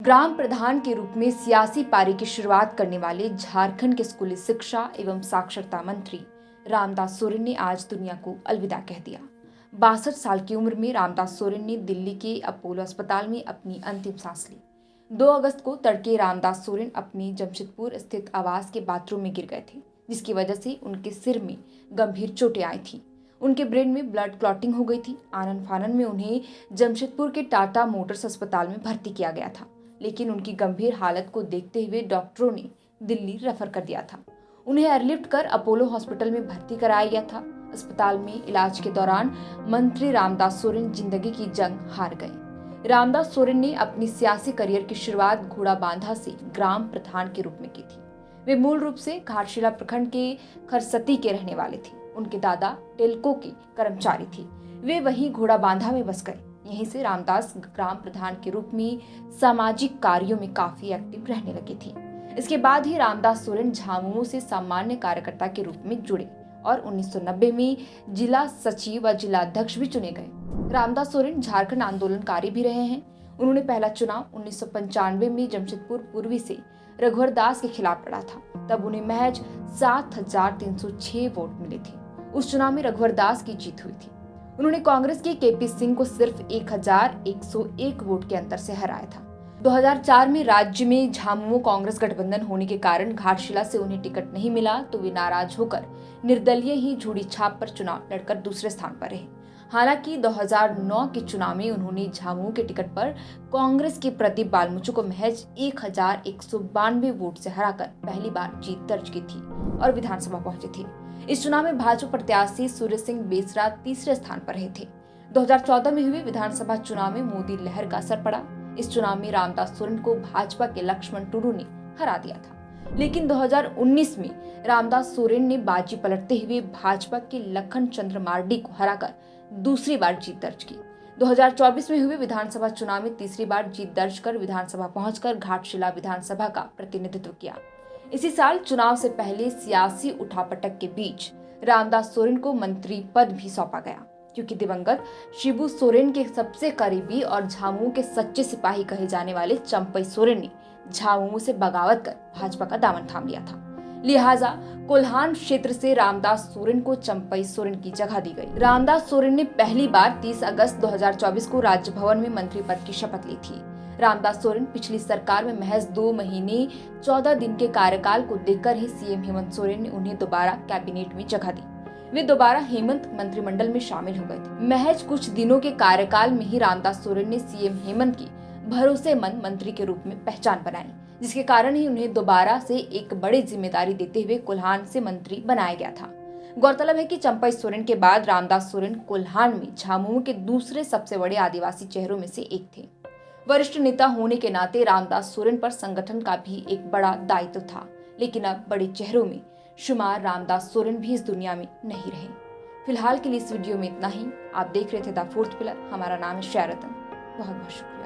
ग्राम प्रधान के रूप में सियासी पारी की शुरुआत करने वाले झारखंड के स्कूली शिक्षा एवं साक्षरता मंत्री रामदास सोरेन ने आज दुनिया को अलविदा कह दिया। 62 साल की उम्र में रामदास सोरेन ने दिल्ली के अपोलो अस्पताल में अपनी अंतिम सांस ली। 2 अगस्त को तड़के रामदास सोरेन अपनी जमशेदपुर स्थित आवास के बाथरूम में गिर गए थे, जिसकी वजह से उनके सिर में गंभीर चोटें आई थी। उनके ब्रेन में ब्लड क्लॉटिंग हो गई थी। आनन फानन में उन्हें जमशेदपुर के टाटा मोटर्स अस्पताल में भर्ती किया गया था, लेकिन उनकी गंभीर हालत को देखते हुए डॉक्टरों ने दिल्ली रेफर कर दिया था। उन्हें एयरलिफ्ट कर अपोलो हॉस्पिटल में भर्ती कराया गया था। अस्पताल में इलाज के दौरान मंत्री रामदास सोरेन जिंदगी की जंग हार गए। रामदास सोरेन ने अपनी सियासी करियर की शुरुआत घोड़ाबांधा से ग्राम प्रधान के रूप में की थी। वे मूल रूप से घाटशिला प्रखंड के खरसती के रहने वाले थे। उनके दादा टेल्को के कर्मचारी थे। वे वहीं घोड़ाबांधा में बस गए। यहीं से रामदास ग्राम प्रधान के रूप में सामाजिक कार्यों में काफी एक्टिव रहने लगे थे। इसके बाद ही रामदास सोरेन झामुमो से सामान्य कार्यकर्ता के रूप में जुड़े और 1990 में जिला सचिव व जिला अध्यक्ष भी चुने गए। रामदास सोरेन झारखंड आंदोलनकारी भी रहे हैं। उन्होंने पहला चुनाव 1995 में जमशेदपुर पूर्वी से रघुवर दास के खिलाफ लड़ा था। तब उन्हें महज 7306 वोट मिले थे। उस चुनाव में रघुवर दास की जीत हुई थी। उन्होंने कांग्रेस के केपी सिंह को सिर्फ 1101 वोट के अंतर से हराया था। 2004 में राज्य में झामुमो कांग्रेस गठबंधन होने के कारण घाटशिला से उन्हें टिकट नहीं मिला, तो वे नाराज होकर निर्दलीय ही झूड़ी छाप पर चुनाव लड़कर दूसरे स्थान पर रहे। हालांकि 2009 के चुनाव में उन्होंने झामुमो के टिकट पर कांग्रेस के प्रदीप बालमुचु को महज 1192 वोट से हराकर पहली बार जीत दर्ज की थी और विधानसभा पहुंचे थे। इस चुनाव में भाजपा प्रत्याशी सूर्य सिंह बेसरा तीसरे स्थान पर रहे थे। 2014 में हुए विधानसभा चुनाव में मोदी लहर का असर पड़ा। इस चुनाव में रामदास सोरेन को भाजपा के लक्ष्मण टुडू ने हरा दिया था, लेकिन 2019 में रामदास सोरेन ने बाजी पलटते हुए भाजपा के लखन चंद्र मार्डी को हराकर दूसरी बार जीत दर्ज की। 2024 में हुए विधानसभा चुनाव में तीसरी बार जीत दर्ज कर विधानसभा पहुंचकर घाटशिला विधानसभा का प्रतिनिधित्व किया। इसी साल चुनाव से पहले सियासी उठापटक के बीच रामदास सोरेन को मंत्री पद भी सौंपा गया, क्योंकि दिवंगत शिबू सोरेन के सबसे करीबी और झामुमो के सच्चे सिपाही कहे जाने वाले चंपई सोरेन ने झामुमो से बगावत कर भाजपा का दामन थाम लिया था। लिहाजा कोल्हान क्षेत्र से रामदास सोरेन को चंपई सोरेन की जगह दी गई। रामदास सोरेन ने पहली बार 30 अगस्त 2024 को राजभवन में मंत्री पद की शपथ ली थी। रामदास सोरेन पिछली सरकार में महज 2 महीने 14 दिन के कार्यकाल को देखकर ही सीएम हेमंत सोरेन ने उन्हें दोबारा कैबिनेट में जगह दी। वे दोबारा हेमंत मंत्रिमंडल में शामिल हो गए थे। महज कुछ दिनों के कार्यकाल में ही रामदास सोरेन ने सीएम हेमंत की भरोसेमंद मंत्री के रूप में पहचान बनाई, जिसके कारण ही उन्हें दोबारा से एक बड़ी जिम्मेदारी देते हुए कोल्हान से मंत्री बनाया गया था। गौरतलब है कि चंपई सोरेन के बाद रामदास सोरेन कोल्हान में झामुमो के दूसरे सबसे बड़े आदिवासी चेहरों में से एक थे। वरिष्ठ नेता होने के नाते रामदास सोरेन पर संगठन का भी एक बड़ा दायित्व था, लेकिन अब बड़े चेहरों में शुमार रामदास सोरेन भी इस दुनिया में नहीं रहे। फिलहाल के लिए इस वीडियो में इतना ही। आप देख रहे थे द फोर्थ पिलर। हमारा नाम है शेरतन। बहुत बहुत शुक्रिया।